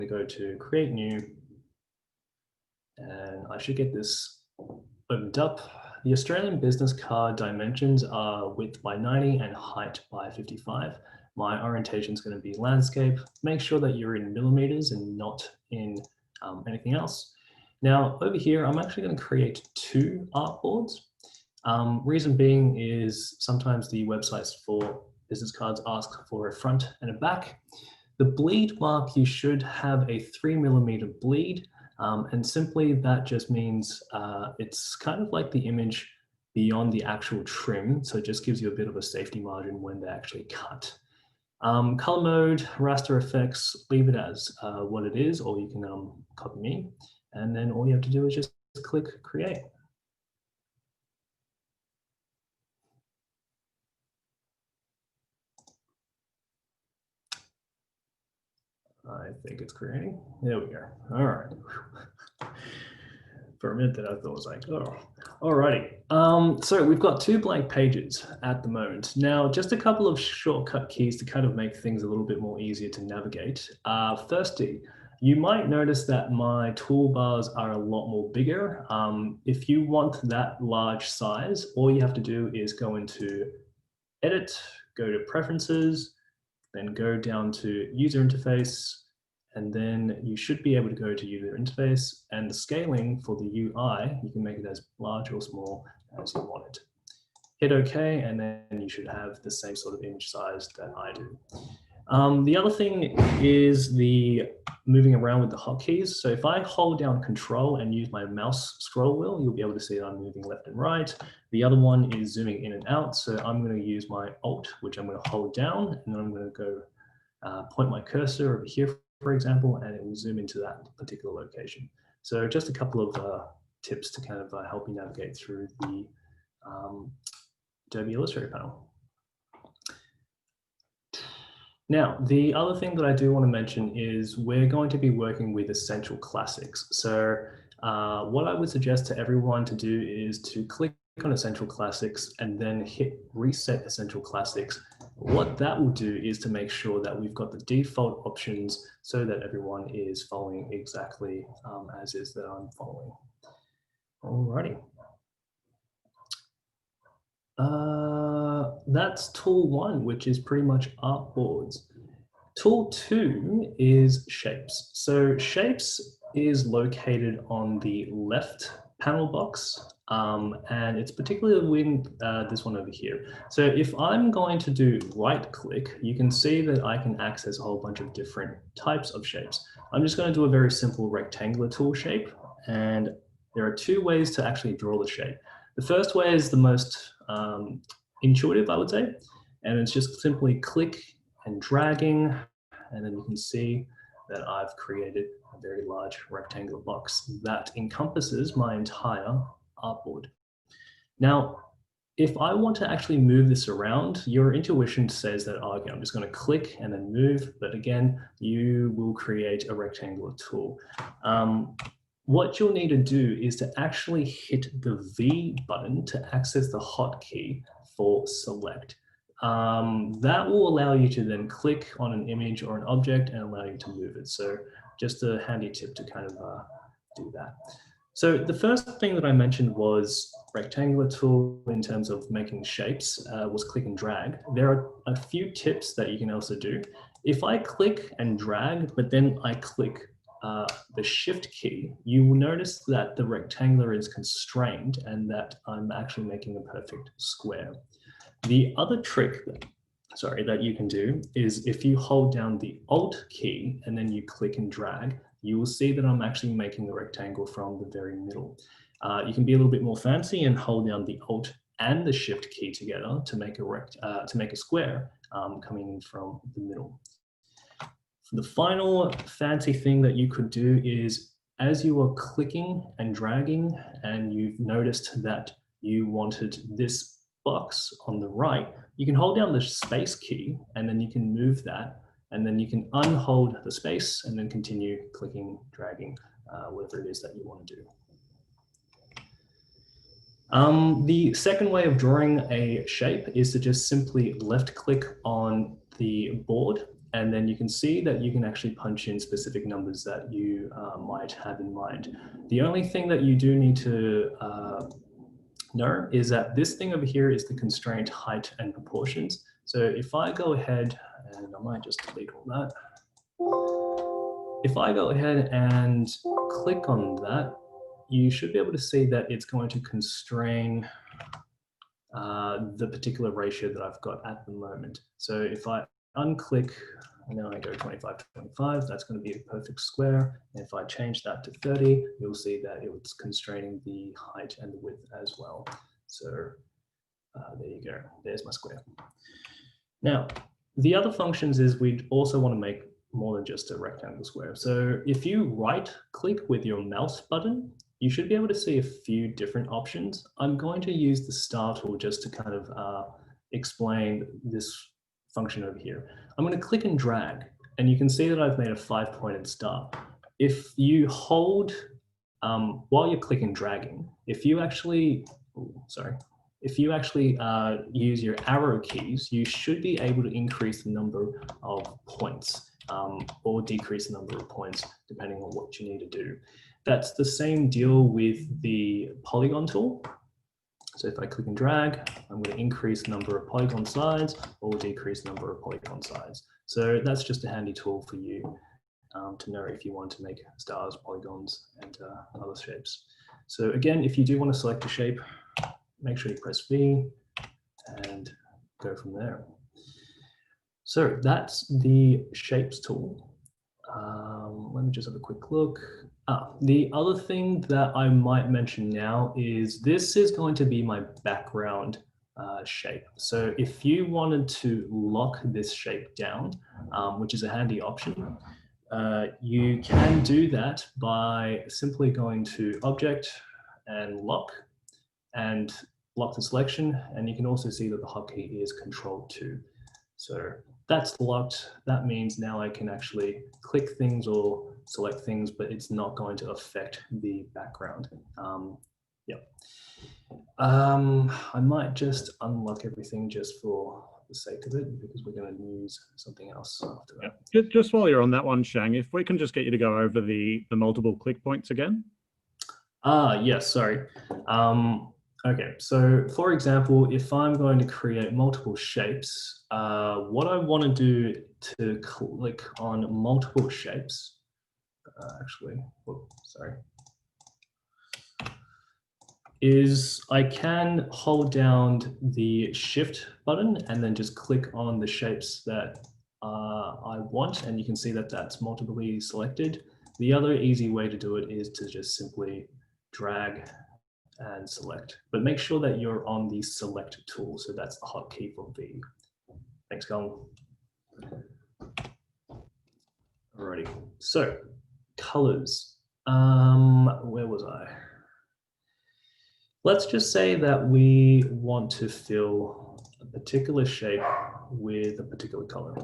to go to create new, and I should get this opened up. The Australian business card dimensions are width by 90 and height by 55. My orientation is going to be landscape. Make sure that you're in millimeters and not in anything else. Now over here, I'm actually going to create 2 artboards. Reason being is sometimes the websites for business cards ask for a front and a back. The bleed mark, you should have a 3mm bleed, and simply that just means it's kind of like the image beyond the actual trim, so it just gives you a bit of a safety margin when they actually cut. Color mode, raster effects, leave it as what it is, or you can copy me, and then all you have to do is just click create. I think it's creating. There we go. All right. For a minute that I thought was like, oh, alrighty. So we've got 2 blank pages at the moment. Now, just a couple of shortcut keys to kind of make things a little bit more easier to navigate. Firstly, you might notice that my toolbars are a lot more bigger. If you want that large size, all you have to do is go into Edit, go to Preferences, then go down to User Interface, and then you should be able to go to User Interface, and the scaling for the UI, you can make it as large or small as you want it. Hit OK, and then you should have the same sort of image size that I do. The other thing is the moving around with the hotkeys. So if I hold down Control and use my mouse scroll wheel, you'll be able to see that I'm moving left and right. The other one is zooming in and out. So I'm going to use my Alt, which I'm going to hold down, and then I'm going to go point my cursor over here, for example, and it will zoom into that particular location. So just a couple of tips to kind of help you navigate through the Adobe Illustrator panel. Now, the other thing that I do want to mention is we're going to be working with Essential Classics. So what I would suggest to everyone to do is to click on Essential Classics and then hit Reset Essential Classics. What that will do is to make sure that we've got the default options so that everyone is following exactly as is that I'm following. Alrighty. That's tool 1, which is pretty much artboards. Tool 2 is shapes. So shapes is located on the left panel box, and it's particularly in this one over here. So if I'm going to do right click, you can see that I can access a whole bunch of different types of shapes. I'm just going to do a very simple rectangular tool shape, and there are 2 ways to actually draw the shape. The first way is the most intuitive, I would say, and it's just simply click and dragging, and then you can see that I've created a very large rectangular box that encompasses my entire artboard. Now, if I want to actually move this around, your intuition says that, oh, okay, I'm just going to click and then move, but again, you will create a rectangular tool. What you'll need to do is to actually hit the V button to access the hotkey for select. That will allow you to then click on an image or an object and allow you to move it. So just a handy tip to kind of do that. So the first thing that I mentioned was rectangular tool in terms of making shapes was click and drag. There are a few tips that you can also do. If I click and drag, but then I click the shift key, you will notice that the rectangular is constrained and that I'm actually making a perfect square. The other trick, that you can do is if you hold down the Alt key and then you click and drag, you will see that I'm actually making a rectangle from the very middle. You can be a little bit more fancy and hold down the Alt and the Shift key together to make a square coming in from the middle. The final fancy thing that you could do is as you are clicking and dragging and you've noticed that you wanted this box on the right, you can hold down the space key and then you can move that, and then you can unhold the space and then continue clicking, dragging, whatever it is that you want to do. The second way of drawing a shape is to just simply left click on the board And then you can see that you can actually punch in specific numbers that you might have in mind. The only thing that you do need to know is that this thing over here is the constraint height and proportions. So if I go ahead, and I might just delete all that. If I go ahead and click on that, you should be able to see that it's going to constrain the particular ratio that I've got at the moment. So if I unclick, and then I go 25 to 25, that's going to be a perfect square. And if I change that to 30, you'll see that it's constraining the height and the width as well. So there you go, there's my square. Now, the other functions is we also want to make more than just a rectangle square. So if you right click with your mouse button, you should be able to see a few different options. I'm going to use the star tool just to kind of explain this function over here. I'm going to click and drag, and you can see that I've made a 5-pointed star. If you hold, while you're clicking and dragging, if you actually, use your arrow keys, you should be able to increase the number of points or decrease the number of points depending on what you need to do. That's the same deal with the polygon tool. So if I click and drag, I'm going to increase the number of polygon sides or decrease the number of polygon sides. So that's just a handy tool for you to know if you want to make stars, polygons, and other shapes. So again, if you do want to select a shape, make sure you press V and go from there. So that's the shapes tool. Let me just have a quick look. The other thing that I might mention now is this is going to be my background shape. So if you wanted to lock this shape down, which is a handy option, you can do that by simply going to Object and Lock the selection. And you can also see that the hotkey is Control-2. So that's locked. That means now I can actually click things or select things, but it's not going to affect the background. I might just unlock everything just for the sake of it, because we're going to use something else after that. Yeah. Just while you're on that one, Shang, if we can just get you to go over the multiple click points again. Yes, sorry. Okay, so for example, if I'm going to create multiple shapes, what I want to do to click on multiple shapes, is I can hold down the Shift button and then just click on the shapes that I want, and you can see that that's multiply selected. The other easy way to do it is to just simply drag and select, but make sure that you're on the select tool. So that's the hotkey for V. Thanks, Colin. Alrighty, so colors. Where was I? Let's just say that we want to fill a particular shape with a particular color.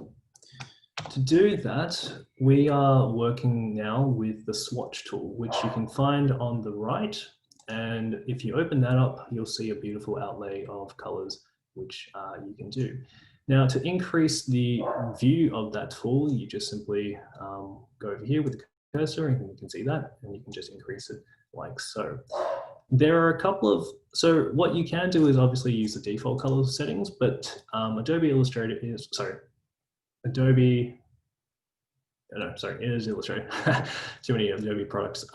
To do that, we are working now with the Swatch tool, which you can find on the right. And if you open that up, you'll see a beautiful outlay of colors, which you can do. Now, to increase the view of that tool, you just simply go over here with the cursor, and you can see that, and you can just increase it like so. There are a couple of, so what you can do is obviously use the default color settings, but Adobe Illustrator is, it is Illustrator, too many Adobe products,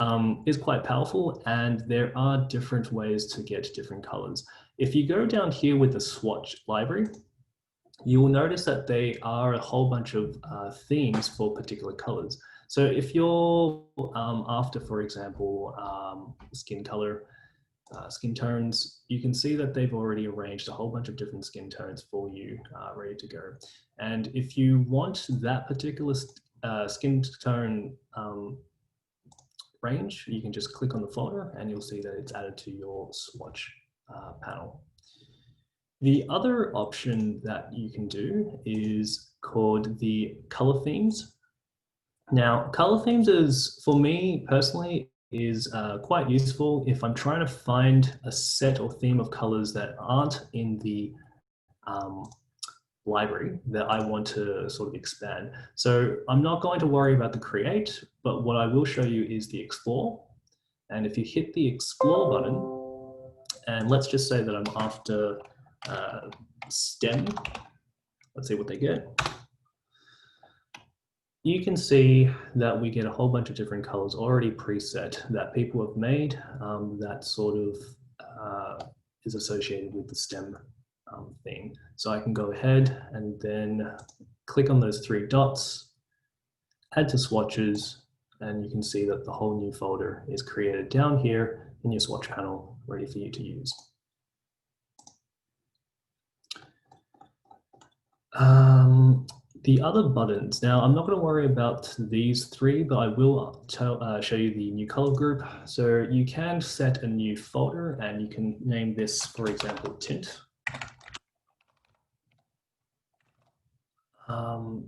is quite powerful, and there are different ways to get different colors. If you go down here with the Swatch library, you will notice that they are a whole bunch of themes for particular colors. So if you're after, for example, skin color, skin tones, you can see that they've already arranged a whole bunch of different skin tones for you ready to go. And if you want that particular skin tone range, you can just click on the folder and you'll see that it's added to your Swatch panel. The other option that you can do is called the color themes. Now, color themes is, for me personally, is quite useful if I'm trying to find a set or theme of colors that aren't in the library that I want to sort of expand. So I'm not going to worry about the create, but what I will show you is the explore. And if you hit the explore button, and let's just say that I'm after stem, let's see what they get. You can see that we get a whole bunch of different colors already preset that people have made that sort of is associated with the stem theme. So I can go ahead and then click on those three dots, add to swatches, and you can see that the whole new folder is created down here in your swatch panel, ready for you to use. The other buttons, now I'm not going to worry about these three, but I will show you the new color group. So you can set a new folder and you can name this, for example, tint.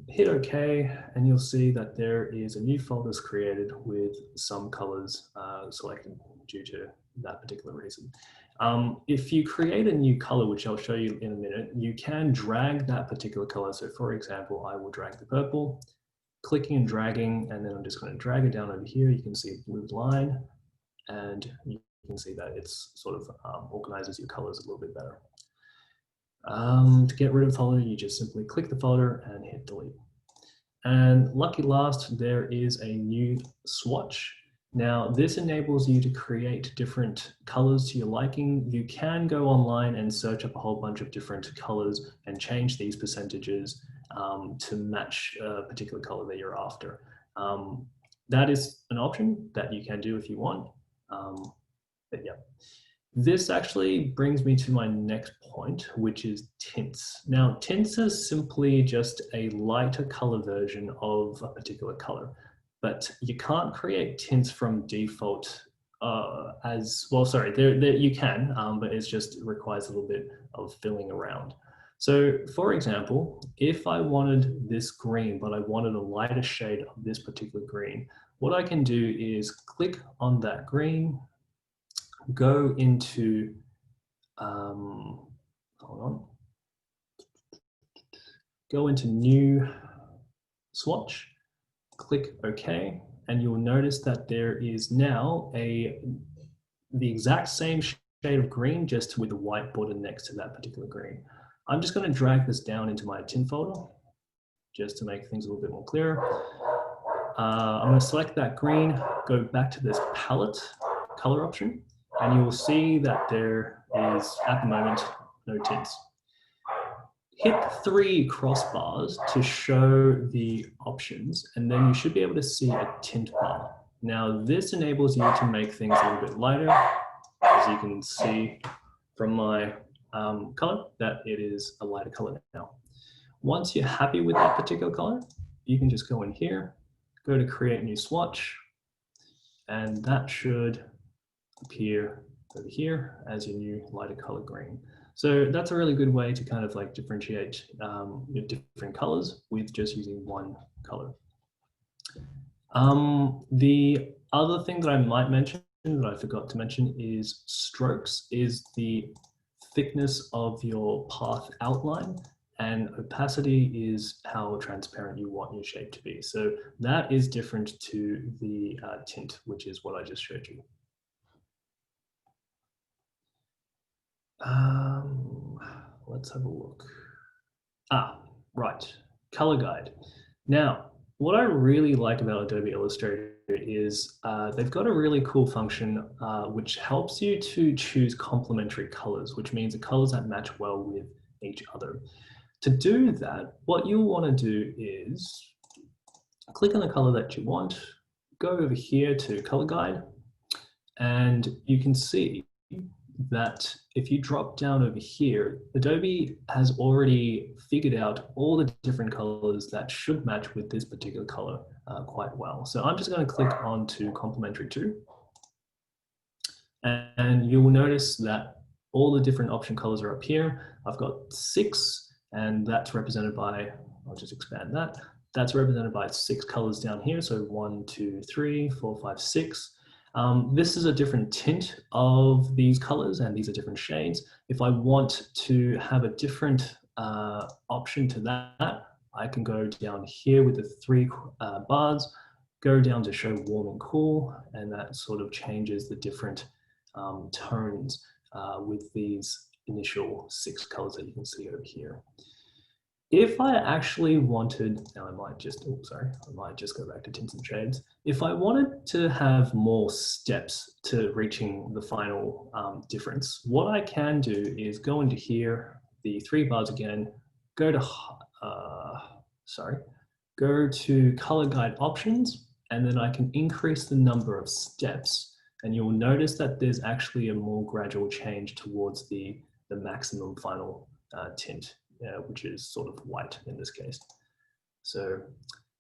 Hit OK, and you'll see that there is a new folder created with some colors selected due to that particular reason. If you create a new color, which I'll show you in a minute, you can drag that particular color. So for example, I will drag the purple, clicking and dragging, and then I'm just going to drag it down over here. You can see a blue line, and you can see that it's sort of organizes your colors a little bit better. To get rid of the folder, you just simply click the folder and hit delete. And lucky last, there is a new swatch. Now, this enables you to create different colors to your liking. You can go online and search up a whole bunch of different colors and change these percentages to match a particular color that you're after. That is an option that you can do if you want. But yeah. This actually brings me to my next point, which is tints. Now, tints is simply just a lighter color version of a particular color, but you can't create tints from default as, well, sorry, you can, but it just requires a little bit of filling around. So for example, if I wanted this green, but I wanted a lighter shade of this particular green, what I can do is click on that green, go into, hold on, go into new swatch, click OK, and you'll notice that there is now the exact same shade of green, just with a white border next to that particular green. I'm just going to drag this down into my tint folder, just to make things a little bit more clear. I'm going to select that green, go back to this palette color option, and you will see that there is, at the moment, no tints. Hit 3 crossbars to show the options, and then you should be able to see a tint bar. Now, this enables you to make things a little bit lighter, as you can see from my color, that it is a lighter color now. Once you're happy with that particular color, you can just go in here, go to create new swatch, and that should appear over here as your new lighter color green. So that's a really good way to kind of like differentiate your different colors with just using one color. The other thing that I might mention that I forgot to mention is strokes, is the thickness of your path outline, and opacity is how transparent you want your shape to be. So that is different to the tint, which is what I just showed you. Let's have a look. Right, color guide. Now, what I really like about Adobe Illustrator is they've got a really cool function which helps you to choose complementary colors, which means the colors that match well with each other. To do that, what you'll want to do is click on the color that you want, go over here to color guide, and you can see that if you drop down over here, Adobe has already figured out all the different colors that should match with this particular color quite well. So I'm just going to click on to complementary 2. And you will notice that all the different option colors are up here. I've got 6, and that's represented by, I'll just expand that. That's represented by 6 colors down here. So 1, 2, 3, 4, 5, 6. This is a different tint of these colors, and these are different shades. If I want to have a different option to that, I can go down here with the three bars, go down to show warm and cool, and that sort of changes the different tones with these initial 6 colors that you can see over here. If I actually wanted, now I might just, oh, sorry, I might just go back to tints and shades. If I wanted to have more steps to reaching the final difference, what I can do is go into here, the 3 bars again, go to, go to color guide options, and then I can increase the number of steps. And you'll notice that there's actually a more gradual change towards the maximum final tint, which is sort of white in this case. So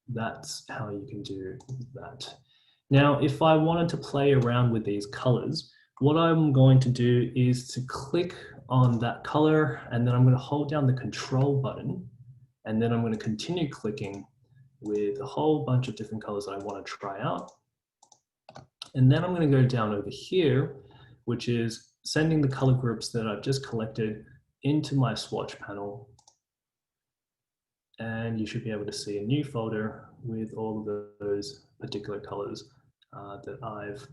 that's how you can do that. Now, if I wanted to play around with these colors, what I'm going to do is to click on that color, and then I'm going to hold down the control button, and then I'm going to continue clicking with a whole bunch of different colors I want to try out. And then I'm going to go down over here, which is sending the color groups that I've just collected into my swatch panel. And you should be able to see a new folder with all of those particular colors that I've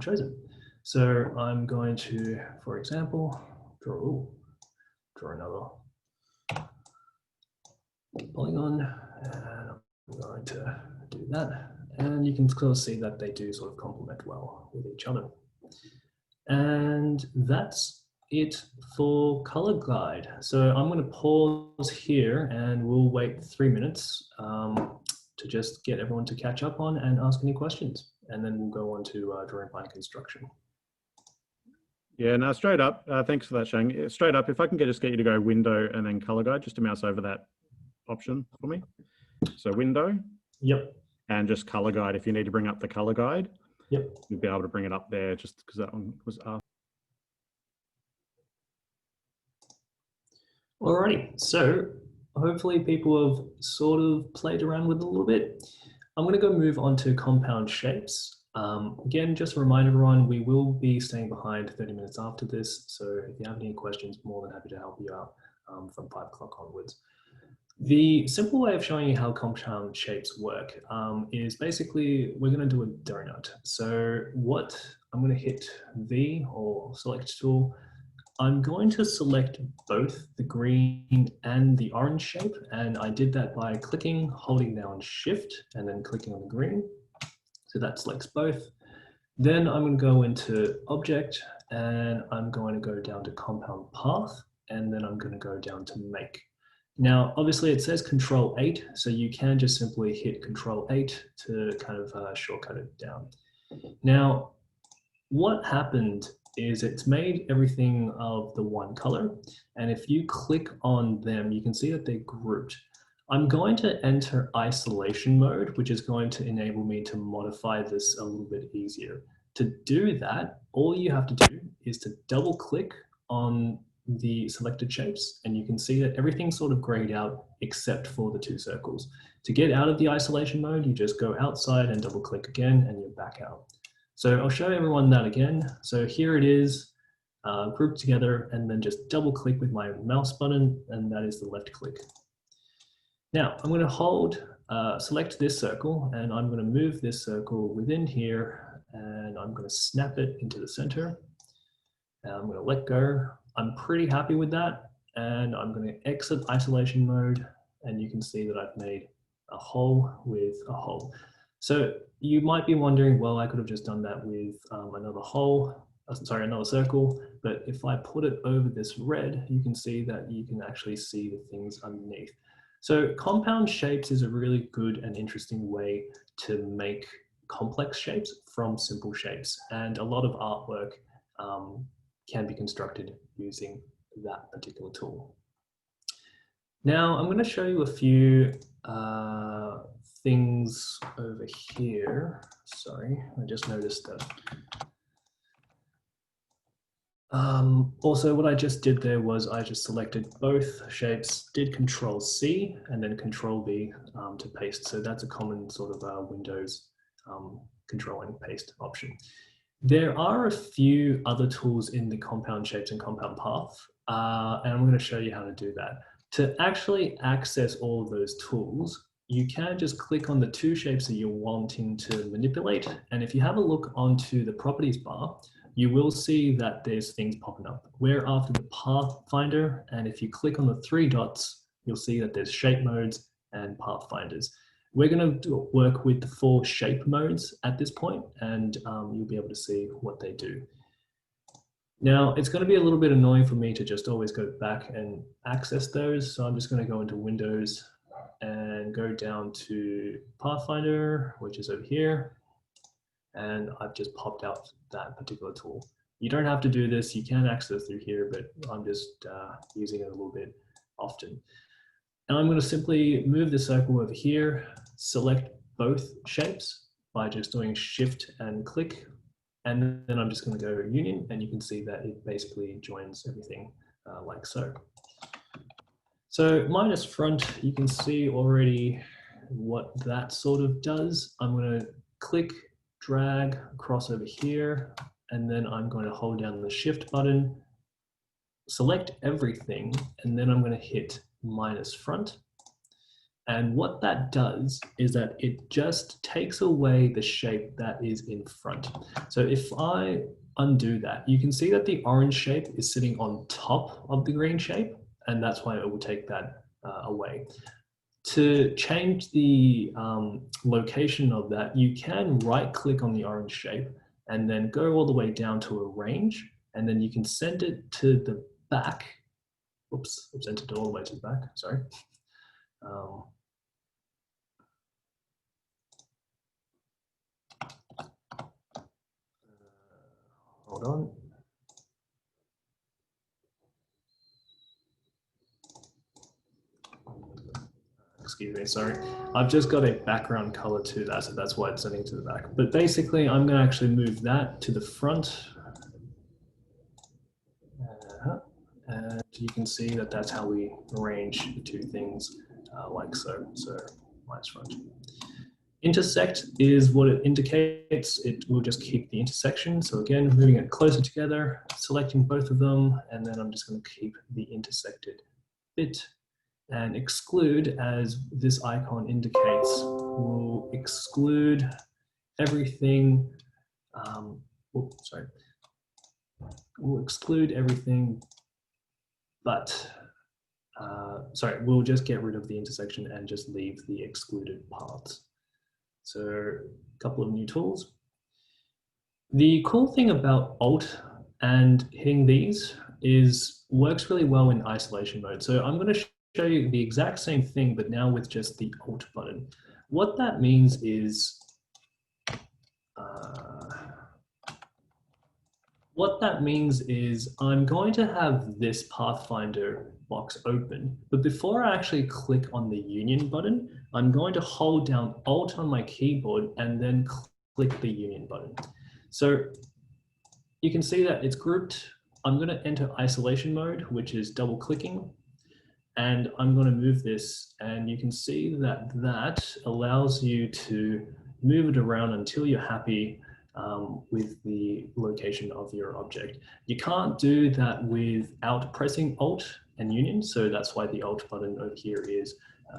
chosen. So I'm going to, for example, draw another polygon, and I'm going to do that. And you can sort of see that they do sort of complement well with each other. And that's it for color guide. So I'm going to pause here and we'll wait 3 minutes to just get everyone to catch up on and ask any questions. And then we'll go on to drawing by construction. Yeah, no, straight up. Thanks for that, Shang. Straight up, if I can just get you to go window and then color guide, just to mouse over that option for me. So window. Yep. And just color guide. If you need to bring up the color guide, yep, you'll be able to bring it up there just because that one was asked. Alrighty, so hopefully people have sort of played around with it a little bit. I'm going to go move on to compound shapes. Again, just to remind everyone, we will be staying behind 30 minutes after this. So if you have any questions, more than happy to help you out from 5 o'clock onwards. The simple way of showing you how compound shapes work is basically we're going to do a donut. So what I'm going to hit V or select tool. I'm going to select both the green and the orange shape. And I did that by clicking, holding down Shift, and then clicking on the green. So that selects both. Then I'm going to go into Object, and I'm going to go down to Compound Path, and then I'm going to go down to Make. Now, obviously it says Control 8, so you can just simply hit Control 8 to kind of shortcut it down. Now, what happened is it's made everything of the one color, and if you click on them, you can see that they're grouped. I'm going to enter isolation mode, which is going to enable me to modify this a little bit easier. To do that, all you have to do is to double click on the selected shapes, and you can see that everything's sort of grayed out except for the 2 circles. To get out of the isolation mode, you just go outside and double click again and you're back out. So I'll show everyone that again. So here it is grouped together, and then just double click with my mouse button, and that is the left click. Now I'm going to hold, select this circle, and I'm going to move this circle within here, and I'm going to snap it into the center. And I'm going to let go. I'm pretty happy with that, and I'm going to exit isolation mode, and you can see that I've made a hole with a hole. So you might be wondering, well, I could have just done that with another hole, sorry, another circle, but if I put it over this red, you can see that you can actually see the things underneath. So compound shapes is a really good and interesting way to make complex shapes from simple shapes, and a lot of artwork can be constructed using that particular tool. Now I'm going to show you a few things over here. Sorry, I just noticed that. Also, what I just did there was I just selected both shapes, did Control C and then Control V to paste. So that's a common sort of Windows Control and paste option. There are a few other tools in the compound shapes and compound path, and I'm going to show you how to do that. To actually access all of those tools, you can just click on the two shapes that you're wanting to manipulate. And if you have a look onto the properties bar, you will see that there's things popping up. We're after the Pathfinder, and if you click on the three dots, you'll see that there's shape modes and pathfinders. We're going to work with the 4 shape modes at this point, and you'll be able to see what they do. Now, it's going to be a little bit annoying for me to just always go back and access those. So I'm just going to go into Windows and go down to Pathfinder, which is over here. And I've just popped out that particular tool. You don't have to do this. You can access through here, but I'm just using it a little bit often. And I'm going to simply move the circle over here, select both shapes by just doing Shift and click. And then I'm just going to go union, and you can see that it basically joins everything like so. So minus front, you can see already what that sort of does. I'm going to click, drag across over here, and then I'm going to hold down the Shift button, select everything, and then I'm going to hit minus front. And what that does is that it just takes away the shape that is in front. So if I undo that, you can see that the orange shape is sitting on top of the green shape, and that's why it will take that away. To change the location of that, you can right click on the orange shape and then go all the way down to arrange, and then you can send it to the back. Oops, I've sent it all the way to the back, sorry. Hold on. Excuse me, sorry. I've just got a background color to that, so that's why it's sending to the back. But basically, I'm going to actually move that to the front. And you can see that that's how we arrange the two things like so. So minus front. Intersect is what it indicates. It will just keep the intersection. So again, moving it closer together, selecting both of them, and then I'm just going to keep the intersected bit. And exclude, as this icon indicates, will exclude everything. We'll exclude everything, but we'll just get rid of the intersection and just leave the excluded parts. So a couple of new tools. The cool thing about Alt and hitting these is works really well in isolation mode. So I'm going to show you the exact same thing, but now with just the Alt button. What that means is, I'm going to have this Pathfinder box open, but before I actually click on the Union button, I'm going to hold down Alt on my keyboard and then click the Union button. So you can see that it's grouped. I'm going to enter isolation mode, which is double clicking. And I'm going to move this, and you can see that that allows you to move it around until you're happy with the location of your object. You can't do that without pressing Alt and Union, so that's why the Alt button over here is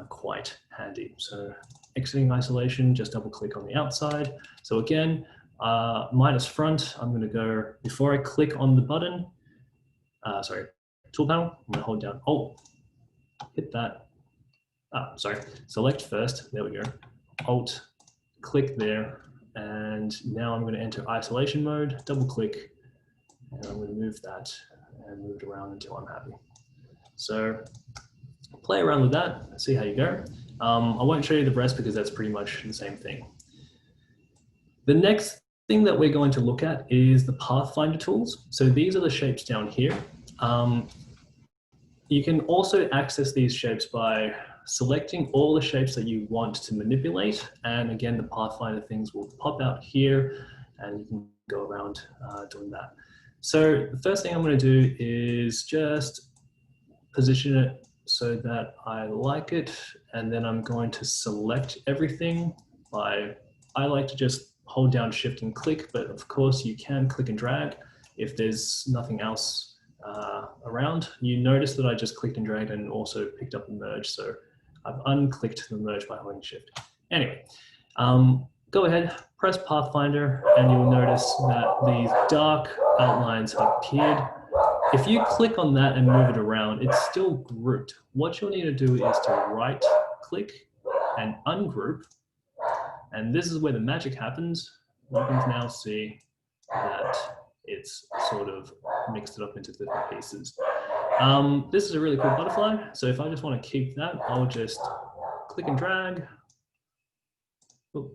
quite handy. So exiting isolation, just double click on the outside. So again, minus front, I'm going to go, before I click on the button, tool panel, I'm going to hold down Alt. Hit that, select first, there we go, Alt, click there, and now I'm going to enter isolation mode, double click, and I'm going to move that and move it around until I'm happy. So play around with that, see how you go. I won't show you the rest because that's pretty much the same thing. The next thing that we're going to look at is the Pathfinder tools. So these are the shapes down here. You can also access these shapes by selecting all the shapes that you want to manipulate. And again, the Pathfinder things will pop out here and you can go around doing that. So the first thing I'm going to do is just position it so that I like it. And then I'm going to select everything I like to just hold down Shift and click, but of course you can click and drag if there's nothing else around. You notice that I just clicked and dragged and also picked up the merge. So I've unclicked the merge by holding shift. Anyway, go ahead, press Pathfinder, and you'll notice that these dark outlines have appeared. If you click on that and move it around, it's still grouped. What you'll need to do is to right click and ungroup. And this is where the magic happens. You can now see that it's sort of mixed it up into different pieces. This is a really cool butterfly. So if I just want to keep that, I'll just click and drag. Oh.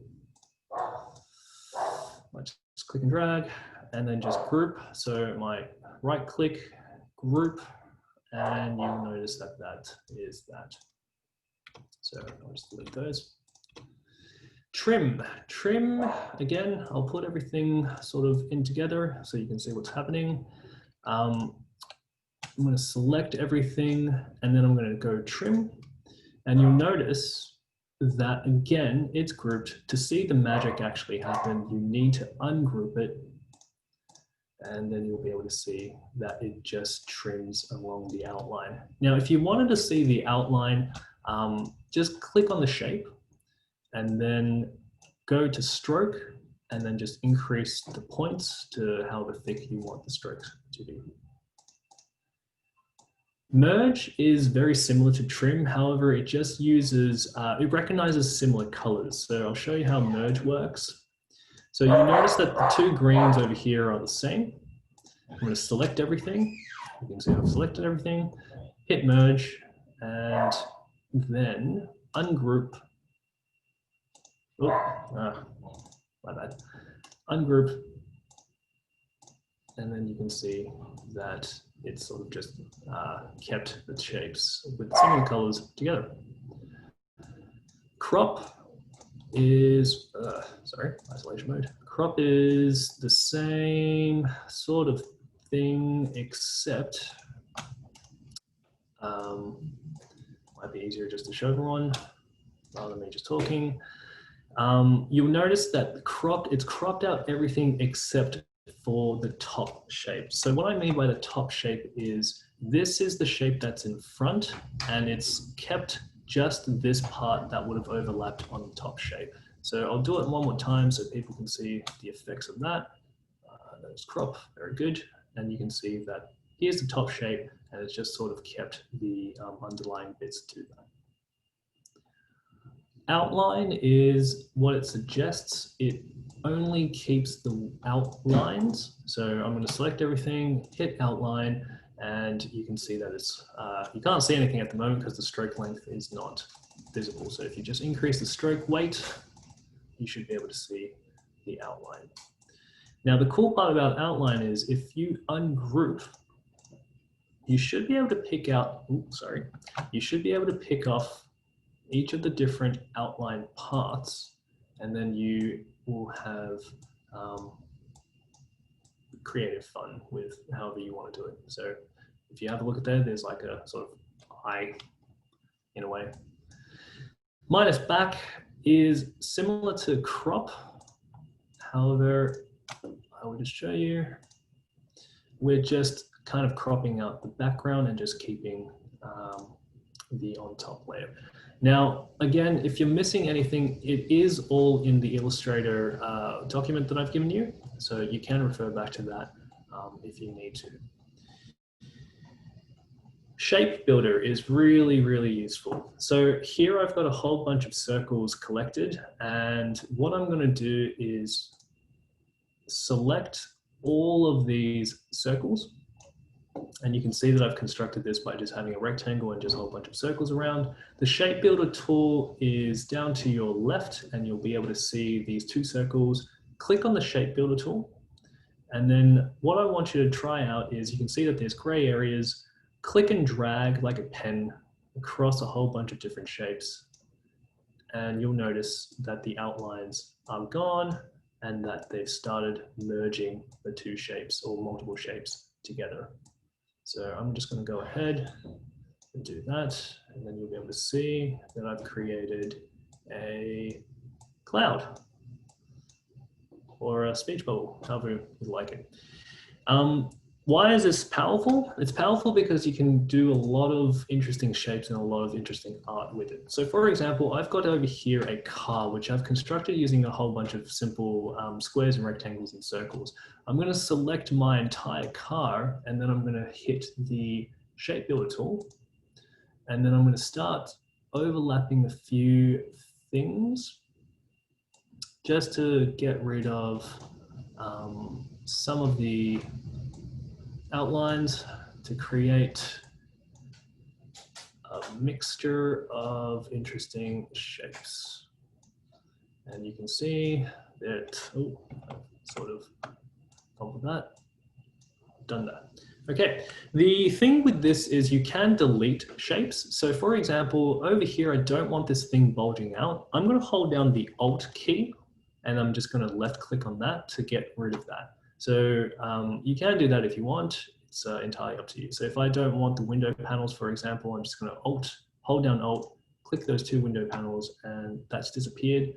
Just click and drag and then just group. So my right click, group, and you'll notice that that is that. So I'll just delete those. Trim, again, I'll put everything sort of in together so you can see what's happening. I'm going to select everything and then I'm going to go trim, and you'll notice that again, it's grouped. To see the magic actually happen, you need to ungroup it, and then you'll be able to see that it just trims along the outline. Now, if you wanted to see the outline, just click on the shape and then go to stroke and then just increase the points to how thick you want the strokes to be. Merge is very similar to trim. However, it just uses, it recognizes similar colors. So I'll show you how merge works. So you notice that the two greens over here are the same. I'm going to select everything. You can see I've selected everything, hit merge, and then ungroup. Oh, my bad. Ungroup, and then you can see that it's sort of just kept the shapes with similar colors together. Crop is, isolation mode. Crop is the same sort of thing, except might be easier just to show everyone rather than me just talking. You'll notice that it's cropped out everything except for the top shape. So what I mean by the top shape is this is the shape that's in front, and it's kept just this part that would have overlapped on the top shape. So I'll do it one more time so people can see the effects of that. There's crop, very good. And you can see that here's the top shape, and it's just sort of kept the underlying bits to that. Outline is what it suggests. It only keeps the outlines. So I'm going to select everything, hit outline, and you can see that it's, you can't see anything at the moment because the stroke length is not visible. So if you just increase the stroke weight, you should be able to see the outline. Now the cool part about outline is if you ungroup, you should be able to pick out, you should be able to pick off each of the different outline parts, and then you will have creative fun with however you want to do it. So if you have a look at there, there's like a sort of eye in a way. Minus back is similar to crop. However, I will just show you. We're just kind of cropping out the background and just keeping the on top layer. Now, again, if you're missing anything, it is all in the Illustrator document that I've given you. So you can refer back to that if you need to. Shape Builder is really, really useful. So here I've got a whole bunch of circles collected, and what I'm going to do is select all of these circles. And you can see that I've constructed this by just having a rectangle and just a whole bunch of circles around. The Shape Builder tool is down to your left, and you'll be able to see these two circles. Click on the Shape Builder tool. And then what I want you to try out is you can see that there's gray areas. Click and drag like a pen across a whole bunch of different shapes. And you'll notice that the outlines are gone and that they've started merging the two shapes or multiple shapes together. So I'm just going to go ahead and do that, and then you'll be able to see that I've created a cloud or a speech bubble, however you like it. Why is this powerful? It's powerful because you can do a lot of interesting shapes and a lot of interesting art with it. So for example, I've got over here a car, which I've constructed using a whole bunch of simple squares and rectangles and circles. I'm going to select my entire car, and then I'm going to hit the shape builder tool. And then I'm going to start overlapping a few things just to get rid of some of the outlines to create a mixture of interesting shapes. And you can see that, oh, sort of gone with that, done that. Okay, the thing with this is you can delete shapes. So for example, over here, I don't want this thing bulging out. I'm going to hold down the Alt key, and I'm just going to left click on that to get rid of that. So you can do that if you want. It's entirely up to you. So if I don't want the window panels, for example, I'm just going to hold down Alt, click those two window panels, and that's disappeared.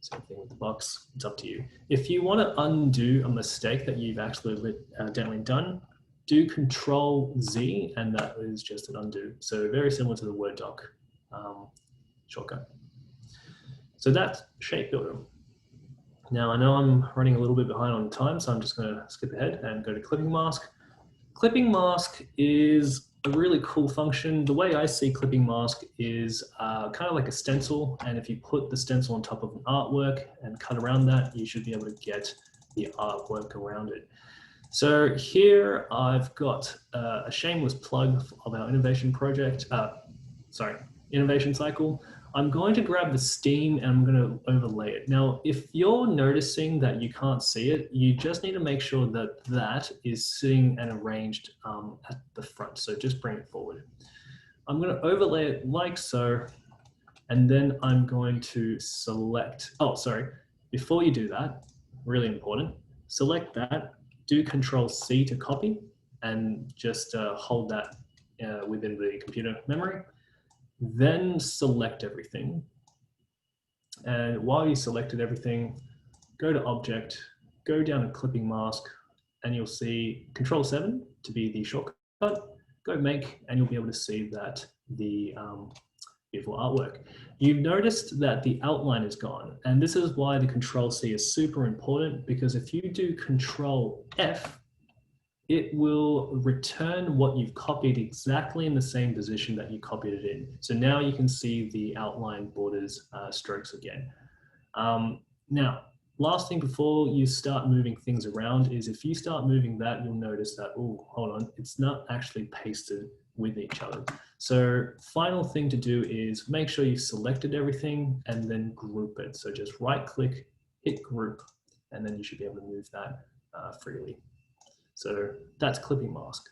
Same thing with the box. It's up to you. If you want to undo a mistake that you've actually accidentally done, do Control Z, and that is just an undo. So very similar to the Word doc shortcut. So that's Shape Builder. Now I know I'm running a little bit behind on time, so I'm just going to skip ahead and go to Clipping Mask. Clipping Mask is a really cool function. The way I see Clipping Mask is kind of like a stencil, and if you put the stencil on top of an artwork and cut around that, you should be able to get the artwork around it. So here I've got a shameless plug of our innovation project, innovation cycle. I'm going to grab the steam and I'm going to overlay it. Now, if you're noticing that you can't see it, you just need to make sure that that is sitting and arranged at the front. So just bring it forward. I'm going to overlay it like so, and then I'm going to select, before you do that, really important, select that, do Control C to copy, and just hold that within the computer memory. Then select everything. And while you selected everything, go to Object, go down to Clipping Mask, and you'll see Control 7 to be the shortcut. Go Make, and you'll be able to see that the beautiful artwork. You've noticed that the outline is gone, and this is why the Control C is super important, because if you do Control F, it will return what you've copied exactly in the same position that you copied it in. So now you can see the outline borders strokes again. Now, last thing before you start moving things around is if you start moving that, you'll notice that, oh, hold on, it's not actually pasted with each other. So final thing to do is make sure you've selected everything and then group it. So just right click, hit group, and then you should be able to move that freely. So that's Clipping Mask.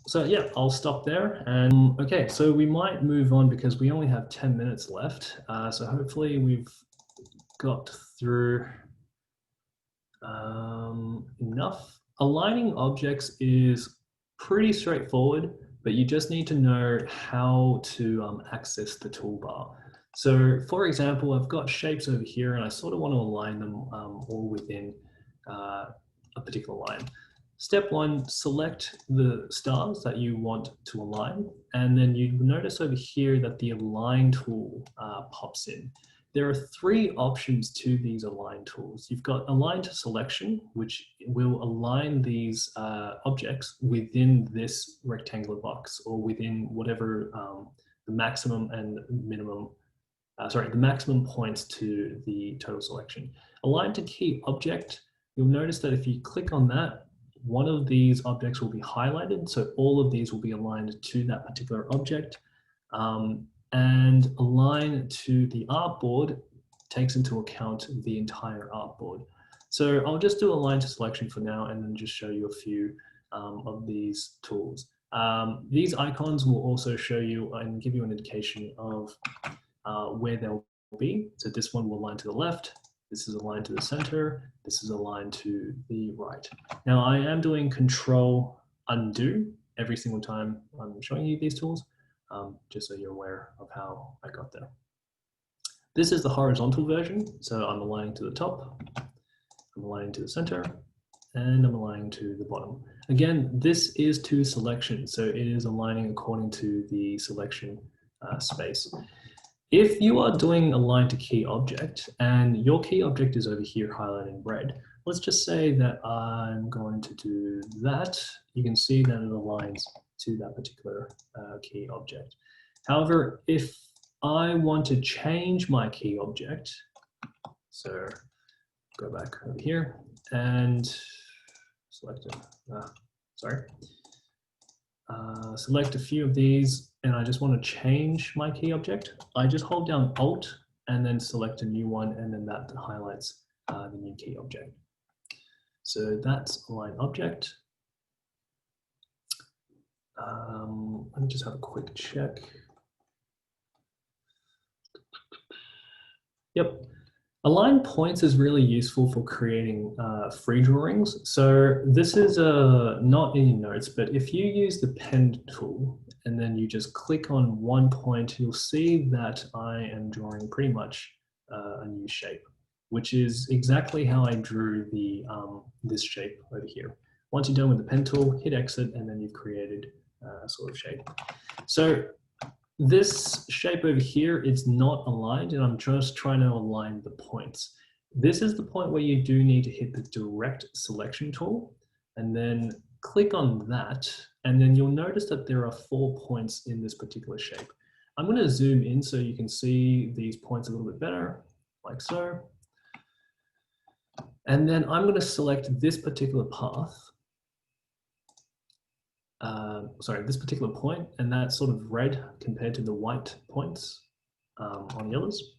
So yeah, I'll stop there. And okay, so we might move on because we only have 10 minutes left. So hopefully we've got through enough. Aligning objects is pretty straightforward, but you just need to know how to access the toolbar. So for example, I've got shapes over here and I sort of want to align them all within a particular line. Step one, select the stars that you want to align, and then you notice over here that the Align tool pops in. There are three options to these Align tools. You've got Align to Selection, which will align these objects within this rectangular box or within whatever the maximum and minimum, the maximum points to the total selection. Align to Key Object, you'll notice that if you click on that, one of these objects will be highlighted. So all of these will be aligned to that particular object. And Align to the artboard takes into account the entire artboard. So I'll just do Align to Selection for now and then just show you a few of these tools. These icons will also show you and give you an indication of where they'll be. So this one will align to the left. This is aligned to the center. This is aligned to the right. Now I am doing Control Undo every single time I'm showing you these tools, just so you're aware of how I got there. This is the horizontal version. So I'm aligning to the top, I'm aligning to the center, and I'm aligning to the bottom. Again, this is to selection, so it is aligning according to the selection space. If you are doing align to key object and your key object is over here highlighted in red, let's just say that I'm going to do that. You can see that it aligns to that particular key object. However, if I want to change my key object, so go back over here and select it. Select a few of these, and I just want to change my key object. I just hold down Alt and then select a new one, and then that highlights the new key object. So that's align object. Let me just have a quick check. Yep. Align points is really useful for creating free drawings. So this is not in your notes, but if you use the pen tool and then you just click on one point, you'll see that I am drawing pretty much a new shape, which is exactly how I drew the this shape over here. Once you're done with the pen tool, hit exit, and then you've created a sort of shape. So this shape over here, it's not aligned, and I'm just trying to align the points. This is the point where you do need to hit the direct selection tool and then click on that, and then you'll notice that there are 4 points in this particular shape. I'm going to zoom in so you can see these points a little bit better, like so. And then I'm going to select this particular path. This particular point, and that's sort of red compared to the white points on the others.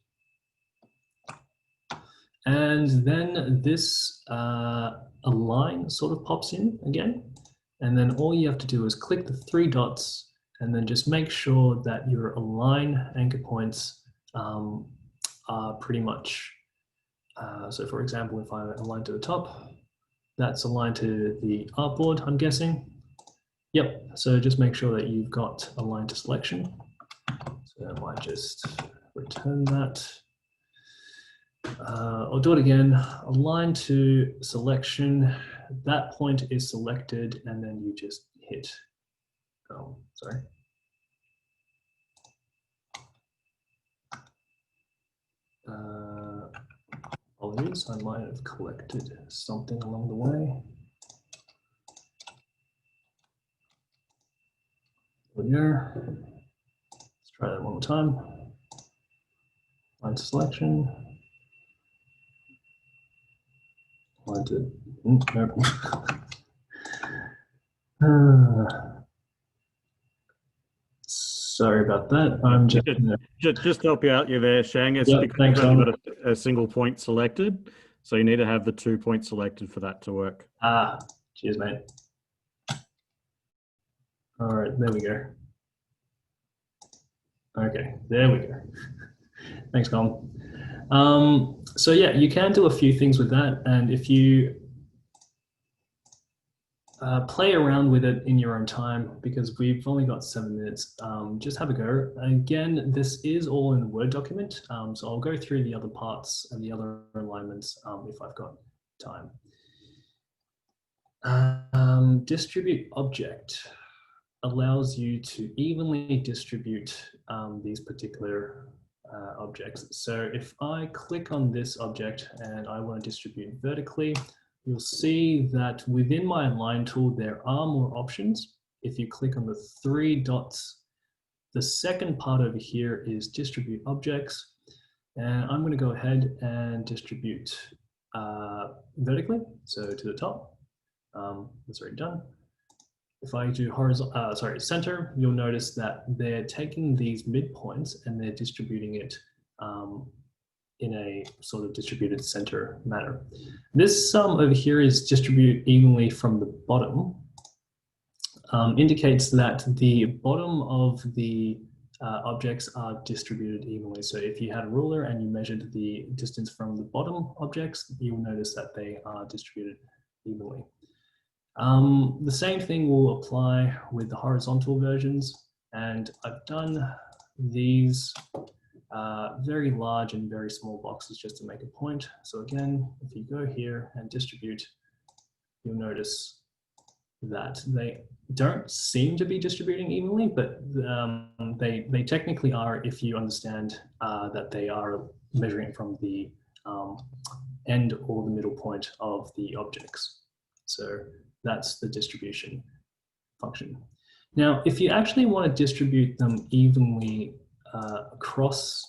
And then this align sort of pops in again. And then all you have to do is click the 3 dots and then just make sure that your align anchor points are pretty much, so for example, if I align to the top, that's aligned to the artboard, I'm guessing. Yep, so just make sure that you've got align to selection. So I might just return that. I'll do it again, align to selection. That point is selected, and then you just hit, apologies, I might have collected something along the way. Here. Let's try that one more time. Align to selection. Align to, sorry about that. I'm just to help you out, you're there, Shang. It's because you've only got a single point selected, so you need to have the 2 points selected for that to work. Cheers, mate. All right, there we go. Okay, there we go. Thanks, Colin. So yeah, you can do a few things with that, and if you play around with it in your own time, because we've only got 7 minutes, just have a go. Again, this is all in the Word document, so I'll go through the other parts and the other alignments if I've got time. Distribute object allows you to evenly distribute these particular objects. So if I click on this object and I want to distribute vertically, you'll see that within my align tool, there are more options. If you click on the 3 dots, the second part over here is distribute objects. And I'm going to go ahead and distribute vertically, so to the top. That's already done. If I do center, you'll notice that they're taking these midpoints and they're distributing it in a sort of distributed center manner. This sum over here is distribute evenly from the bottom, indicates that the bottom of the objects are distributed evenly. So if you had a ruler and you measured the distance from the bottom objects, you'll notice that they are distributed evenly. The same thing will apply with the horizontal versions, and I've done these very large and very small boxes just to make a point. So again, if you go here and distribute, you'll notice that they don't seem to be distributing evenly, but they technically are if you understand that they are measuring from the end or the middle point of the objects. So that's the distribution function. Now, if you actually want to distribute them evenly across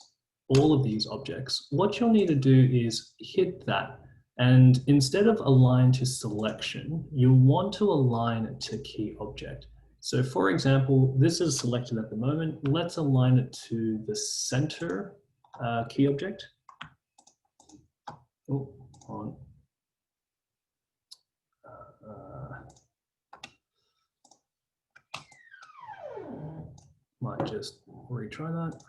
all of these objects, what you'll need to do is hit that. And instead of align to selection, you'll want to align to key object. So for example, this is selected at the moment. Let's align it to the center key object. Oh, hold on. Might just retry that.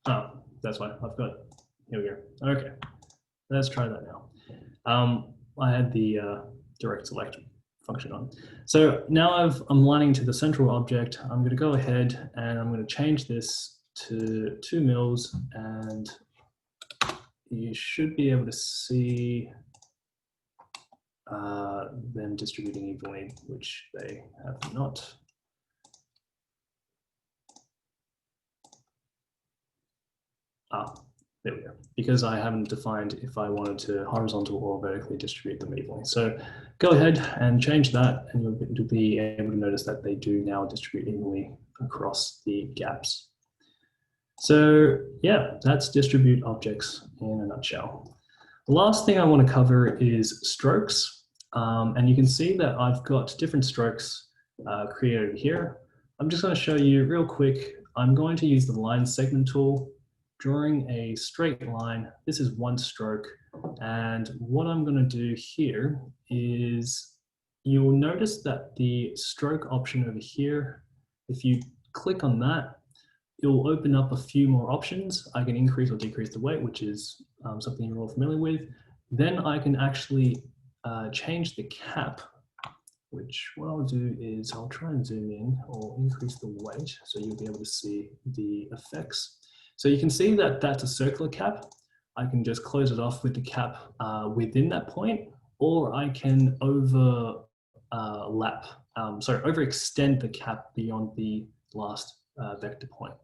Oh, that's why I've got, here we go. Okay, let's try that now. I had the direct select function on. So now I'm lining to the central object. I'm going to go ahead and I'm going to change this to 2 mils, and you should be able to see them distributing evenly, which they have not. There we go, because I haven't defined if I wanted to horizontal or vertically distribute them evenly. So go ahead and change that, and you'll be able to notice that they do now distribute evenly across the gaps. So yeah, that's distribute objects in a nutshell. The last thing I want to cover is strokes. And you can see that I've got different strokes created here. I'm just going to show you real quick. I'm going to use the line segment tool, drawing a straight line. This is 1 stroke. And what I'm going to do here is you'll notice that the stroke option over here, if you click on that, it'll open up a few more options. I can increase or decrease the weight, which is something you're all familiar with. Then I can actually change the cap, which what I'll do is I'll try and zoom in or increase the weight so you'll be able to see the effects. So you can see that that's a circular cap. I can just close it off with the cap within that point, or I can overextend the cap beyond the last vector point.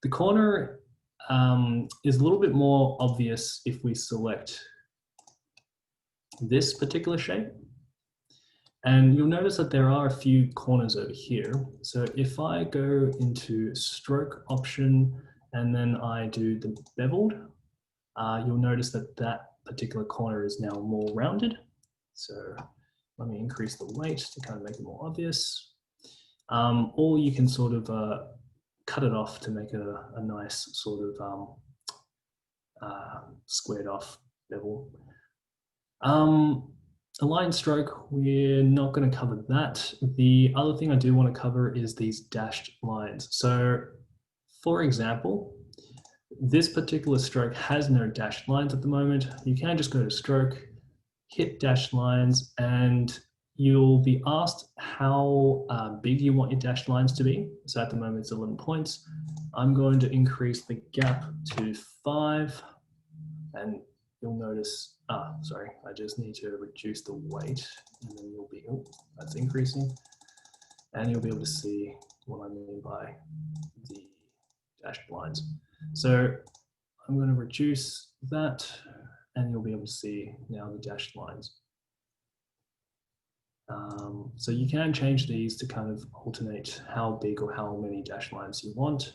The corner is a little bit more obvious if we select this particular shape. And you'll notice that there are a few corners over here. So if I go into stroke option and then I do the beveled, you'll notice that that particular corner is now more rounded. So let me increase the weight to kind of make it more obvious. Or you can sort of cut it off to make a nice sort of squared off bevel. A line stroke, we're not going to cover that. The other thing I do want to cover is these dashed lines. So for example, this particular stroke has no dashed lines at the moment. You can just go to stroke, hit dashed lines, and you'll be asked how big you want your dashed lines to be. So at the moment it's 11 points. I'm going to increase the gap to 5, and you'll notice, sorry, I just need to reduce the weight, and then you'll be, oh, that's increasing. And you'll be able to see what I mean by the dashed lines. So I'm going to reduce that, and you'll be able to see now the dashed lines. So you can change these to kind of alternate how big or how many dashed lines you want.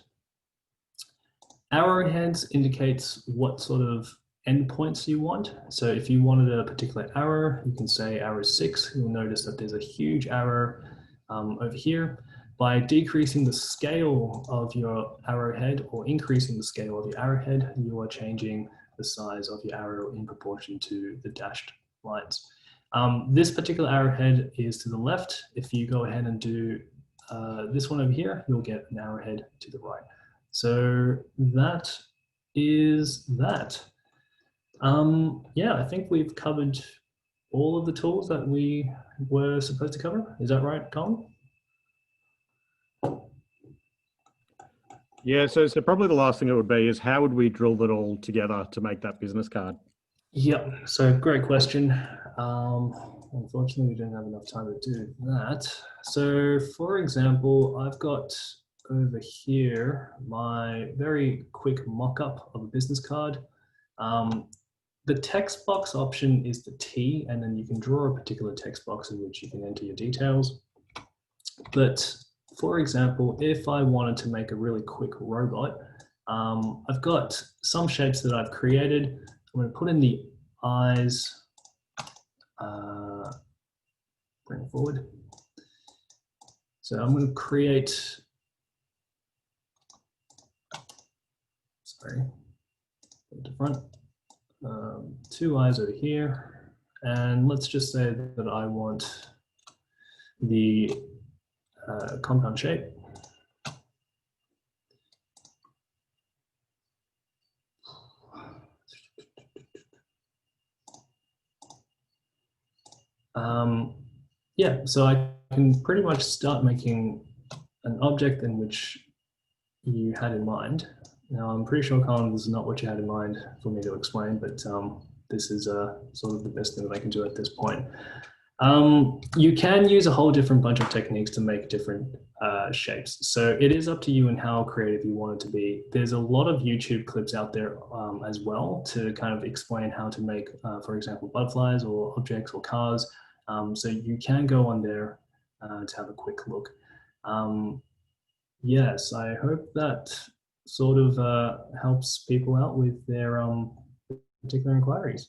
Arrowheads indicates what sort of endpoints you want. So if you wanted a particular arrow, you can say arrow 6. You'll notice that there's a huge arrow over here. By decreasing the scale of your arrowhead or increasing the scale of your arrowhead, you are changing the size of your arrow in proportion to the dashed lines. This particular arrowhead is to the left. If you go ahead and do this one over here, you'll get an arrowhead to the right. So that is that. Yeah, I think we've covered all of the tools that we were supposed to cover. Is that right, Colin? Yeah, so probably the last thing it would be is how would we drill it all together to make that business card? Yep, so great question. Unfortunately, we didn't have enough time to do that. So for example, I've got over here my very quick mock-up of a business card. The text box option is the T, and then you can draw a particular text box in which you can enter your details. But for example, if I wanted to make a really quick robot, I've got some shapes that I've created. I'm going to put in the eyes, bring forward. So I'm going to create, sorry, to front, 2 eyes over here. And let's just say that I want the compound shape. Yeah, so I can pretty much start making an object in which you had in mind. Now, I'm pretty sure, Colin, this is not what you had in mind for me to explain, but this is sort of the best thing that I can do at this point. You can use a whole different bunch of techniques to make different shapes. So it is up to you and how creative you want it to be. There's a lot of YouTube clips out there as well to kind of explain how to make, for example, butterflies or objects or cars. So you can go on there to have a quick look. Yes, I hope that sort of helps people out with their particular inquiries.